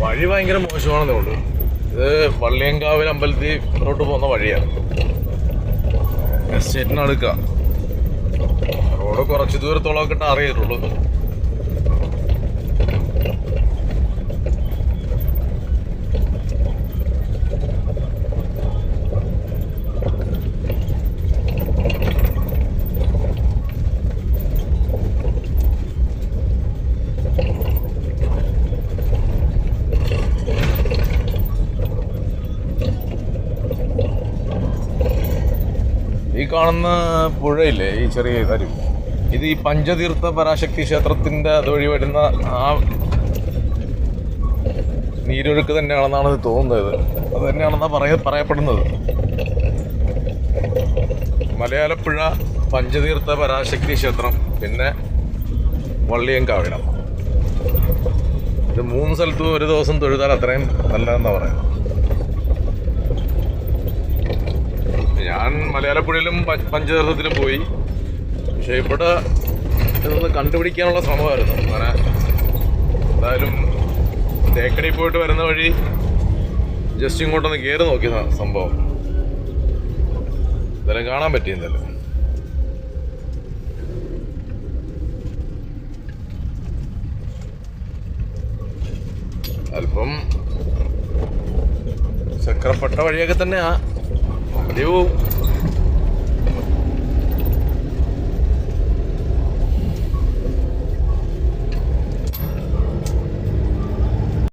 വഴി ഭയങ്കര മോശമാണെന്നേ ഉള്ളൂ. ഇത് വള്ളിയങ്കാവിൽ അമ്പലത്തിലോട്ട് പോകുന്ന വഴിയാണ്. എസ്റ്റേറ്റിന് അടുക്ക റോഡ് കുറച്ച് ദൂരത്തോളമൊക്കെ അറിയിട്ടുള്ളൂ. ഈ കാണുന്ന പുഴയില്ലേ, ഈ ചെറിയ തരും, ഇത് ഈ പഞ്ചതീർത്ഥ പരാശക്തി ക്ഷേത്രത്തിൻ്റെ അതുവഴി വരുന്ന ആ നീരൊഴുക്ക് തന്നെയാണെന്നാണ് ഇത് തോന്നുന്നത്. അത് തന്നെയാണെന്നാണ് പറയപ്പെടുന്നത്. മലയാലപ്പുഴ, പഞ്ചതീർത്ഥ പരാശക്തി ക്ഷേത്രം, പിന്നെ വള്ളിയങ്കാവിലം. ഇത് 3 സ്ഥലത്തും ഒരു ദിവസം തൊഴുതാൽ അത്രയും നല്ലതെന്നാണ് പറയുന്നത്. ഞാൻ മലയാലപ്പുഴയിലും പഞ്ചതീർത്ഥത്തിലും പോയി. പക്ഷേ ഇവിടെ ഇതൊന്ന് കണ്ടുപിടിക്കാനുള്ള ശ്രമമായിരുന്നു. അങ്ങനെ എന്തായാലും തേക്കടി പോയിട്ട് വരുന്ന വഴി ജസ്റ്റ് ഇങ്ങോട്ടൊന്ന് കയറി നോക്കിയ സംഭവം എന്തായാലും കാണാൻ പറ്റിയെന്നല്ലോ. അല്പം ചക്രപ്പെട്ട വഴിയൊക്കെ തന്നെയാ. ഒരു